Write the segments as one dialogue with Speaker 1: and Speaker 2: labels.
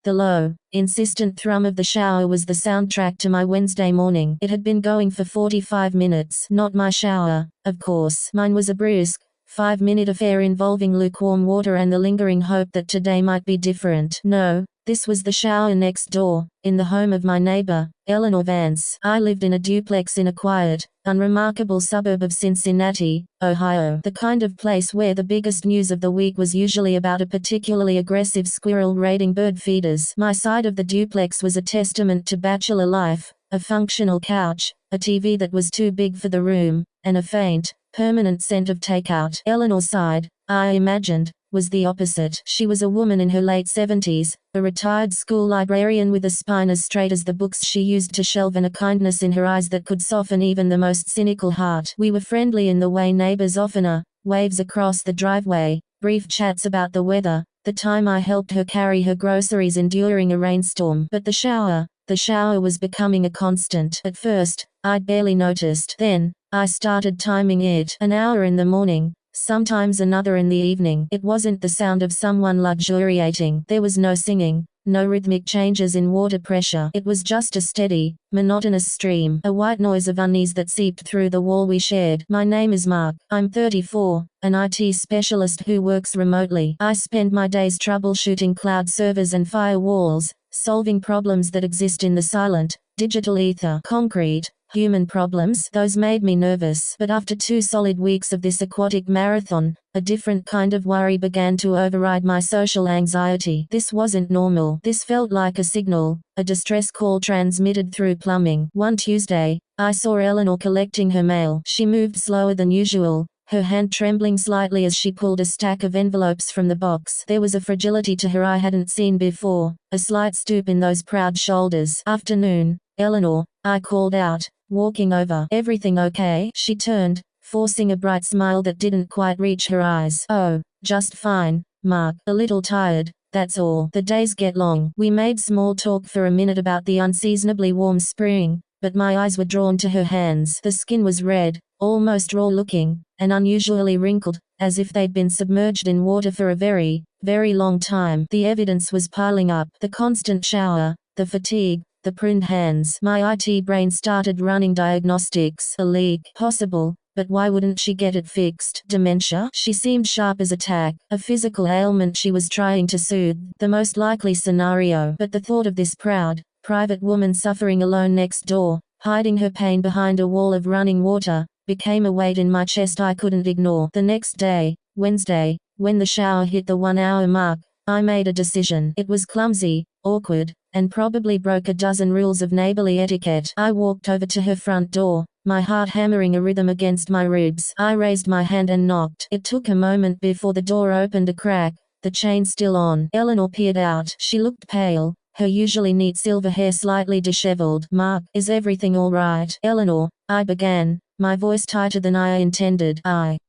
Speaker 1: The low, insistent thrum of the shower was the soundtrack to my Wednesday morning. It had been going for 45 minutes. Not my shower, of course. Mine was a brisk, 5-minute affair involving lukewarm water and the lingering hope that today might be different. No, this was the shower next door, in the home of my neighbor, Eleanor Vance. I lived in a duplex in a quiet, unremarkable suburb of Cincinnati, Ohio. The kind of place where the biggest news of the week was usually about a particularly aggressive squirrel raiding bird feeders. My side of the duplex was a testament to bachelor life, a functional couch, a TV that was too big for the room, and a faint, permanent scent of takeout. Eleanor's side, I imagined, was the opposite. She was a woman in her late 70s, a retired school librarian with a spine as straight as the books she used to shelve and a kindness in her eyes that could soften even the most cynical heart. We were friendly in the way neighbors often are, waves across the driveway, brief chats about the weather, the time I helped her carry her groceries during a rainstorm. But the shower was becoming a constant. At first, I'd barely noticed. Then, I started timing it. An hour in the morning, sometimes another in the evening. It wasn't the sound of someone luxuriating. There was no singing, no rhythmic changes in water pressure. It was just a steady, monotonous stream, a white noise of unease that seeped through the wall we shared. My name is Mark. I'm 34, an IT specialist who works remotely. I spend my days troubleshooting cloud servers and firewalls, solving problems that exist in the silent, digital ether. Concrete, human problems, those made me nervous. But after 2 solid weeks of this aquatic marathon, a different kind of worry began to override my social anxiety. This wasn't normal. This felt like a signal, a distress call transmitted through plumbing. One Tuesday, I saw Eleanor collecting her mail. She moved slower than usual, her hand trembling slightly as she pulled a stack of envelopes from the box. There was a fragility to her I hadn't seen before, a slight stoop in those proud shoulders. "Afternoon, Eleanor," I called out, walking over. "Everything okay?" She turned, forcing a bright smile that didn't quite reach her eyes. "Oh, just fine, Mark. A little tired, that's all. The days get long." We made small talk for a minute about the unseasonably warm spring, but my eyes were drawn to her hands. The skin was red, almost raw looking, and unusually wrinkled, as if they'd been submerged in water for a very, very long time. The evidence was piling up. The constant shower, the fatigue, the pruned hands. My IT brain started running diagnostics. A leak. Possible, but why wouldn't she get it fixed? Dementia? She seemed sharp as a tack. A physical ailment she was trying to soothe. The most likely scenario. But the thought of this proud, private woman suffering alone next door, hiding her pain behind a wall of running water, became a weight in my chest I couldn't ignore. The next day, Wednesday, when the shower hit the 1-hour mark, I made a decision. It was clumsy, awkward, and probably broke a dozen rules of neighborly etiquette. I walked over to her front door, my heart hammering a rhythm against my ribs. I raised my hand and knocked. It took a moment before the door opened a crack, the chain still on. Eleanor peered out. She looked pale, her usually neat silver hair slightly disheveled. "Mark, is everything all right?" "Eleanor," I began, my voice tighter than I intended.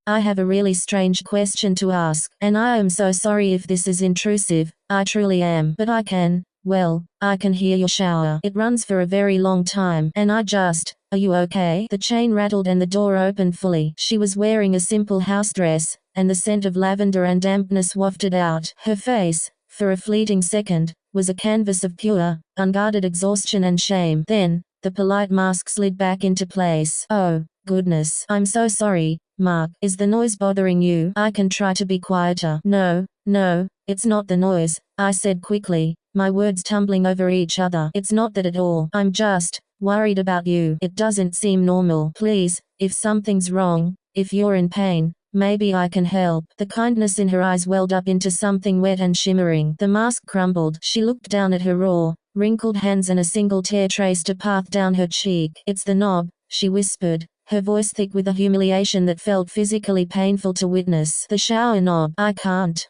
Speaker 1: I have a really strange question to ask, and I am so sorry if this is intrusive, I truly am. But I can hear your shower. It runs for a very long time, and are you okay?" The chain rattled and the door opened fully. She was wearing a simple house dress, and the scent of lavender and dampness wafted out. Her face, for a fleeting second, was a canvas of pure, unguarded exhaustion and shame. Then, the polite mask slid back into place. "Oh, goodness. I'm so sorry, Mark. Is the noise bothering you? I can try to be quieter." No, it's not the noise," I said quickly, my words tumbling over each other. "It's not that at all. I'm just worried about you. It doesn't seem normal. Please, if something's wrong, if you're in pain, maybe I can help." The kindness in her eyes welled up into something wet and shimmering. The mask crumbled. She looked down at her raw, wrinkled hands and a single tear traced a path down her cheek. "It's the knob," she whispered, her voice thick with a humiliation that felt physically painful to witness. "The shower knob. I can't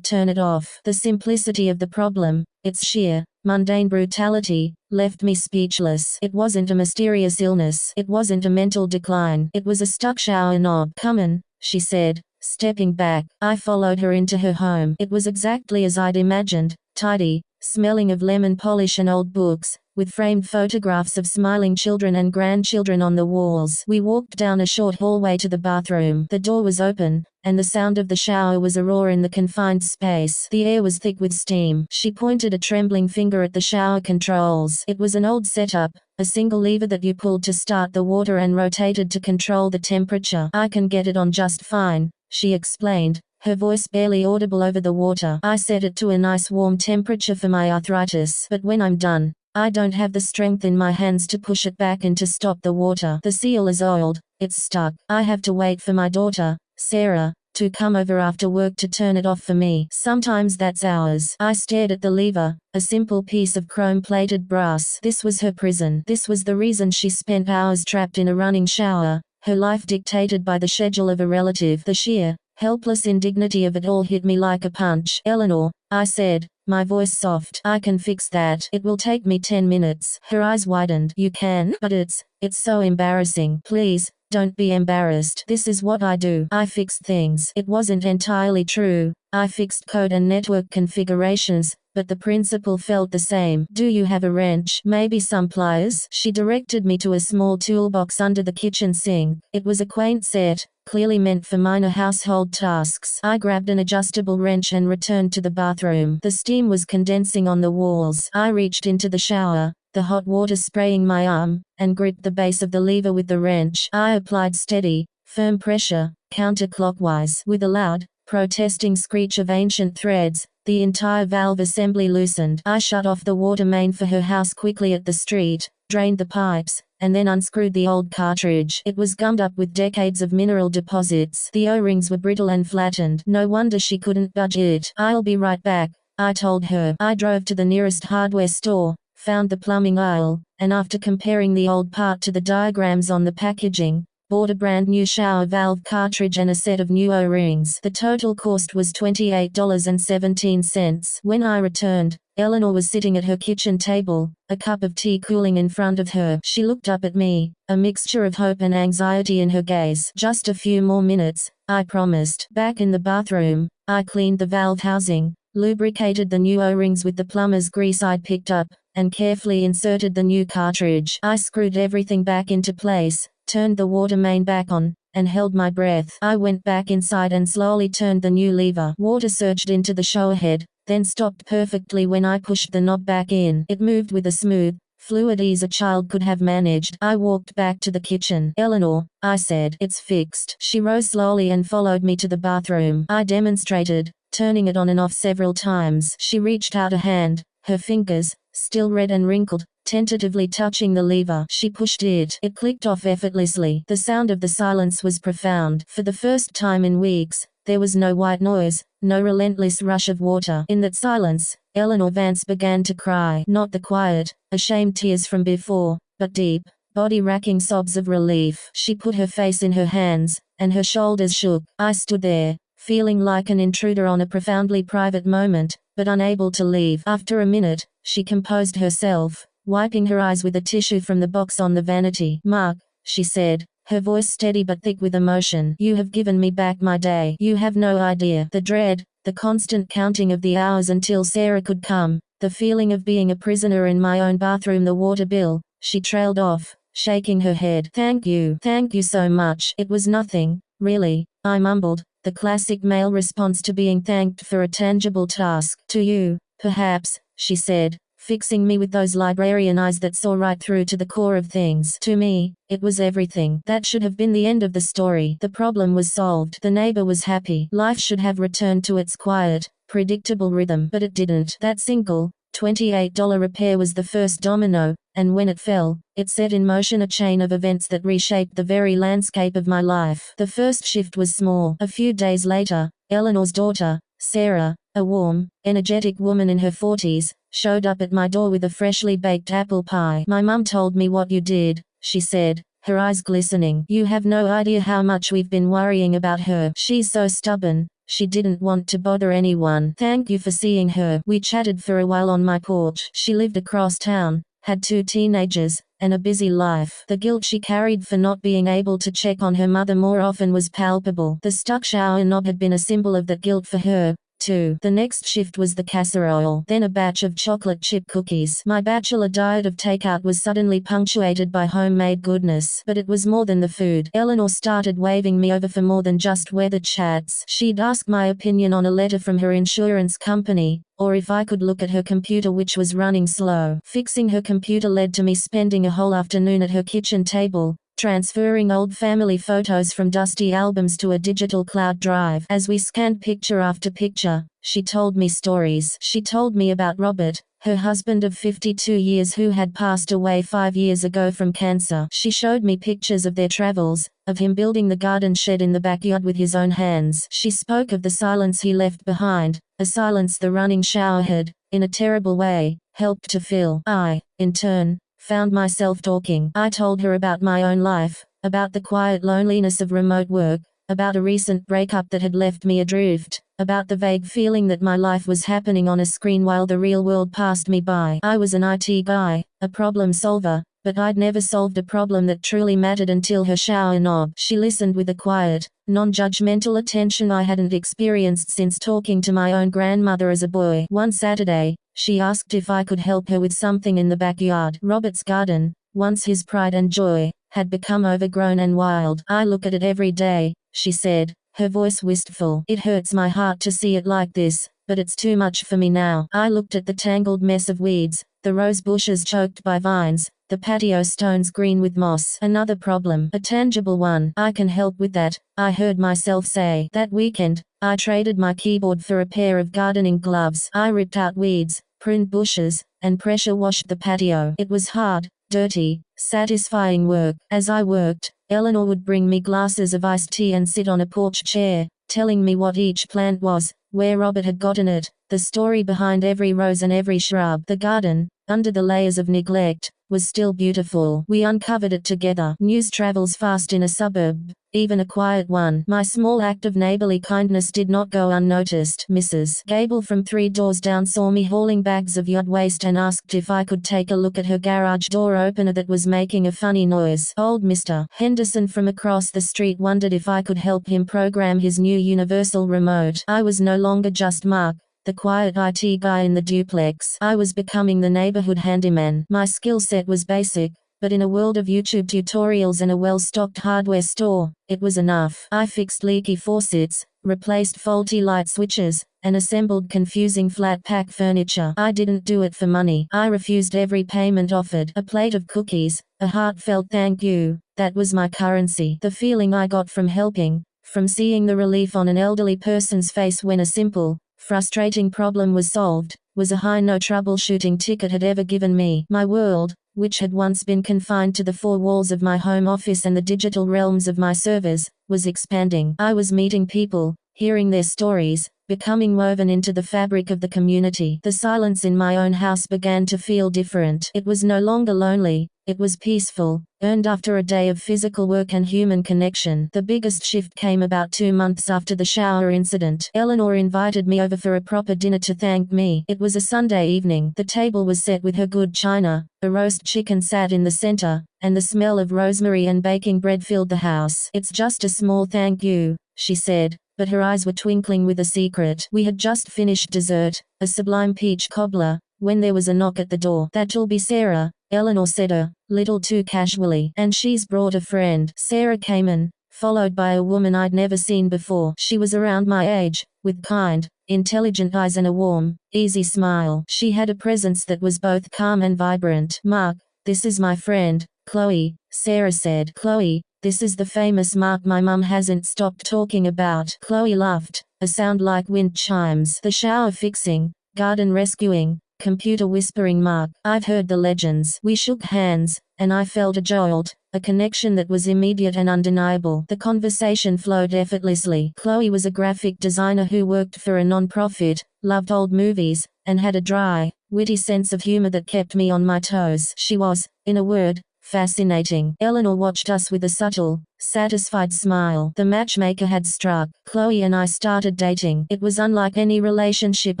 Speaker 1: turn it off." The simplicity of the problem, its sheer, mundane brutality, left me speechless. It wasn't a mysterious illness. It wasn't a mental decline. It was a stuck shower knob. "Come in," she said, stepping back. I followed her into her home. It was exactly as I'd imagined, tidy, smelling of lemon polish and old books, with framed photographs of smiling children and grandchildren on the walls. We walked down a short hallway to the bathroom. The door was open, and the sound of the shower was a roar in the confined space. The air was thick with steam. She pointed a trembling finger at the shower controls. It was an old setup, a single lever that you pulled to start the water and rotated to control the temperature. I can get it on just fine, she explained, her voice barely audible over the water. I set it to a nice warm temperature for my arthritis. But when I'm done, I don't have the strength in my hands to push it back and to stop the water. The seal is oiled, it's stuck. I have to wait for my daughter, Sarah, to come over after work to turn it off for me. Sometimes that's hours. I stared at the lever, a simple piece of chrome-plated brass. This was her prison. This was the reason she spent hours trapped in a running shower, her life dictated by the schedule of a relative. The sheer, helpless indignity of it all hit me like a punch. Eleanor, I said, my voice soft. I can fix that. It will take me 10 minutes. Her eyes widened. You can? But it's so embarrassing. Please, don't be embarrassed. This is what I do. I fixed things. It wasn't entirely true. I fixed code and network configurations, but the principle felt the same. Do you have a wrench? Maybe some pliers? She directed me to a small toolbox under the kitchen sink. It was a quaint set, clearly meant for minor household tasks. I grabbed an adjustable wrench and returned to the bathroom. The steam was condensing on the walls. I reached into the shower, the hot water spraying my arm, and gripped the base of the lever with the wrench. I applied steady, firm pressure, counterclockwise. With a loud, protesting screech of ancient threads, the entire valve assembly loosened. I shut off the water main for her house quickly at the street, drained the pipes, and then unscrewed the old cartridge. It was gummed up with decades of mineral deposits. The O-rings were brittle and flattened. No wonder she couldn't budge it. I'll be right back, I told her. I drove to the nearest hardware store, found the plumbing aisle, and after comparing the old part to the diagrams on the packaging, bought a brand new shower valve cartridge and a set of new O-rings. The total cost was $28.17. When I returned, Eleanor was sitting at her kitchen table, a cup of tea cooling in front of her. She looked up at me, a mixture of hope and anxiety in her gaze. Just a few more minutes, I promised. Back in the bathroom, I cleaned the valve housing, lubricated the new O-rings with the plumber's grease I'd picked up, and carefully inserted the new cartridge. I screwed everything back into place, turned the water main back on, and held my breath. I went back inside and slowly turned the new lever. Water surged into the showerhead, then stopped perfectly when I pushed the knob back in. It moved with a smooth, fluid ease a child could have managed. I walked back to the kitchen. Eleanor, I said, it's fixed. She rose slowly and followed me to the bathroom. I demonstrated, turning it on and off several times. She reached out a hand, her fingers, still red and wrinkled, tentatively touching the lever. She pushed it. It clicked off effortlessly. The sound of the silence was profound. For the first time in weeks, there was no white noise, no relentless rush of water. In that silence, Eleanor Vance began to cry. Not the quiet, ashamed tears from before, but deep, body-racking sobs of relief. She put her face in her hands, and her shoulders shook. I stood there, feeling like an intruder on a profoundly private moment, but unable to leave. After a minute, she composed herself, wiping her eyes with a tissue from the box on the vanity. Mark, she said, her voice steady but thick with emotion. You have given me back my day. You have no idea. The dread, the constant counting of the hours until Sarah could come, the feeling of being a prisoner in my own bathroom, the water bill. She trailed off, shaking her head. Thank you so much. It was nothing, really, I mumbled, the classic male response to being thanked for a tangible task. To you, perhaps, she said, fixing me with those librarian eyes that saw right through to the core of things. To me, it was everything. That should have been the end of the story. The problem was solved. The neighbor was happy. Life should have returned to its quiet, predictable rhythm. But it didn't. That single, $28 repair was the first domino, and when it fell, it set in motion a chain of events that reshaped the very landscape of my life. The first shift was small. A few days later, Eleanor's daughter, Sarah, a warm, energetic woman in her 40s, showed up at my door with a freshly baked apple pie. My mum told me what you did, she said, her eyes glistening. You have no idea how much we've been worrying about her. She's so stubborn. She didn't want to bother anyone. Thank you for seeing her. We chatted for a while on my porch. She lived across town, had 2 teenagers, and a busy life. The guilt she carried for not being able to check on her mother more often was palpable. The stuck shower knob had been a symbol of that guilt for her, 2. The next shift was the casserole, then a batch of chocolate chip cookies. My bachelor diet of takeout was suddenly punctuated by homemade goodness. But it was more than the food. Eleanor started waving me over for more than just weather chats. She'd ask my opinion on a letter from her insurance company, or if I could look at her computer which was running slow. Fixing her computer led to me spending a whole afternoon at her kitchen table, transferring old family photos from dusty albums to a digital cloud drive. As we scanned picture after picture, she told me stories. She told me about Robert, her husband of 52 years who had passed away 5 years ago from cancer. She showed me pictures of their travels, of him building the garden shed in the backyard with his own hands. She spoke of the silence he left behind, a silence the running shower had, in a terrible way, helped to fill. I, in turn, found myself talking. I told her about my own life, about the quiet loneliness of remote work, about a recent breakup that had left me adrift, about the vague feeling that my life was happening on a screen while the real world passed me by. I was an IT guy, a problem solver, but I'd never solved a problem that truly mattered until her shower knob. She listened with a quiet, non-judgmental attention I hadn't experienced since talking to my own grandmother as a boy. One Saturday, she asked if I could help her with something in the backyard. Robert's garden, once his pride and joy, had become overgrown and wild. I look at it every day, she said, her voice wistful. It hurts my heart to see it like this, but it's too much for me now. I looked at the tangled mess of weeds, the rose bushes choked by vines, the patio stones green with moss. Another problem, a tangible one. I can help with that, I heard myself say. That weekend, I traded my keyboard for a pair of gardening gloves. I ripped out weeds, pruned bushes, and pressure washed the patio. It was hard, dirty, satisfying work. As I worked, Eleanor would bring me glasses of iced tea and sit on a porch chair, telling me what each plant was, where Robert had gotten it, the story behind every rose and every shrub. The garden, under the layers of neglect, was still beautiful. We uncovered it together. News travels fast in a suburb, even a quiet one. My small act of neighborly kindness did not go unnoticed. Mrs. Gable from 3 doors down saw me hauling bags of yard waste and asked if I could take a look at her garage door opener that was making a funny noise. Old Mr. Henderson from across the street wondered if I could help him program his new universal remote. I was no longer just Mark, the quiet IT guy in the duplex. I was becoming the neighborhood handyman. My skill set was basic, but in a world of YouTube tutorials and a well-stocked hardware store, it was enough. I fixed leaky faucets, replaced faulty light switches, and assembled confusing flat-pack furniture. I didn't do it for money. I refused every payment offered. A plate of cookies, a heartfelt thank you, that was my currency. The feeling I got from helping, from seeing the relief on an elderly person's face when a simple, frustrating problem was solved, was a high no troubleshooting ticket had ever given me. My world, which had once been confined to the 4 walls of my home office and the digital realms of my servers, was expanding. I was meeting people, hearing their stories, becoming woven into the fabric of the community. The silence in my own house began to feel different. It was no longer lonely, it was peaceful, earned after a day of physical work and human connection. The biggest shift came about 2 months after the shower incident. Eleanor invited me over for a proper dinner to thank me. It was a Sunday evening. The table was set with her good china, a roast chicken sat in the center, and the smell of rosemary and baking bread filled the house. It's just a small thank you, she said, but her eyes were twinkling with a secret. We had just finished dessert, a sublime peach cobbler, when there was a knock at the door. That'll be Sarah, Eleanor said a little too casually. And she's brought a friend. Sarah came in, followed by a woman I'd never seen before. She was around my age, with kind, intelligent eyes and a warm, easy smile. She had a presence that was both calm and vibrant. Mark, this is my friend, Chloe, Sarah said. Chloe, this is the famous Mark my mum hasn't stopped talking about. Chloe laughed, a sound like wind chimes. The shower fixing, garden rescuing, computer whispering Mark. I've heard the legends. We shook hands, and I felt a jolt, a connection that was immediate and undeniable. The conversation flowed effortlessly. Chloe was a graphic designer who worked for a non-profit, loved old movies, and had a dry, witty sense of humor that kept me on my toes. She was, in a word, fascinating. Eleanor watched us with a subtle, satisfied smile. The matchmaker had struck. Chloe and I started dating. It was unlike any relationship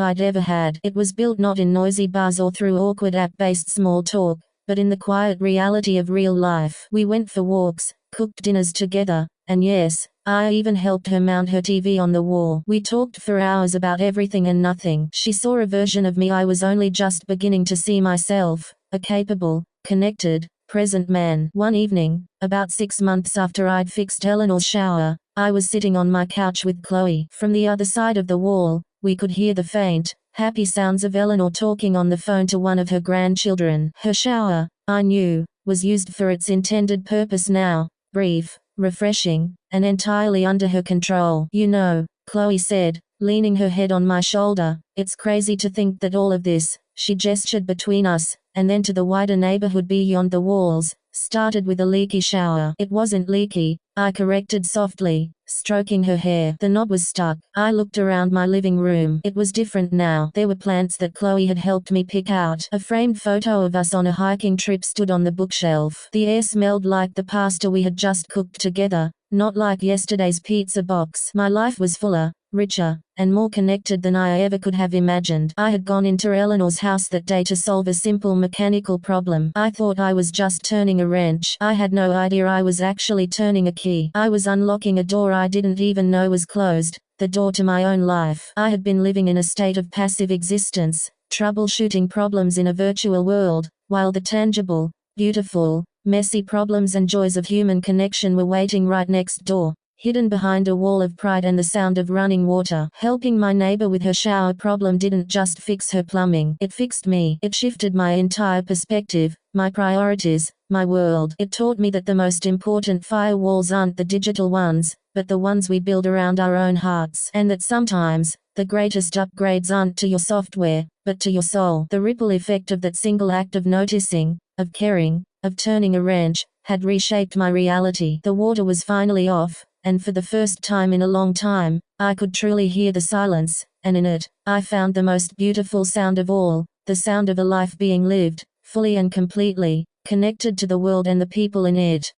Speaker 1: I'd ever had. It was built not in noisy bars or through awkward app-based small talk, but in the quiet reality of real life. We went for walks, cooked dinners together, and yes, I even helped her mount her TV on the wall. We talked for hours about everything and nothing. She saw a version of me I was only just beginning to see myself, a capable, connected, present man. One evening, about 6 months after I'd fixed Eleanor's shower, I was sitting on my couch with Chloe. From the other side of the wall, we could hear the faint, happy sounds of Eleanor talking on the phone to one of her grandchildren. Her shower, I knew, was used for its intended purpose now, brief, refreshing, and entirely under her control. You know, Chloe said, leaning her head on my shoulder, it's crazy to think that all of this, she gestured between us, and then to the wider neighborhood beyond the walls, started with a leaky shower. It wasn't leaky, I corrected softly, stroking her hair. The knob was stuck. I looked around my living room. It was different now. There were plants that Chloe had helped me pick out. A framed photo of us on a hiking trip stood on the bookshelf. The air smelled like the pasta we had just cooked together, not like yesterday's pizza box. My life was fuller, richer, and more connected than I ever could have imagined. I had gone into Eleanor's house that day to solve a simple mechanical problem. I thought I was just turning a wrench. I had no idea I was actually turning a key. I was unlocking a door I didn't even know was closed, the door to my own life. I had been living in a state of passive existence, troubleshooting problems in a virtual world, while the tangible, beautiful, messy problems and joys of human connection were waiting right next door, hidden behind a wall of pride and the sound of running water. Helping my neighbor with her shower problem didn't just fix her plumbing. It fixed me. It shifted my entire perspective, my priorities, my world. It taught me that the most important firewalls aren't the digital ones, but the ones we build around our own hearts. And that sometimes, the greatest upgrades aren't to your software, but to your soul. The ripple effect of that single act of noticing, of caring, of turning a wrench, had reshaped my reality. The water was finally off, and for the first time in a long time, I could truly hear the silence, and in it, I found the most beautiful sound of all, the sound of a life being lived, fully and completely, connected to the world and the people in it.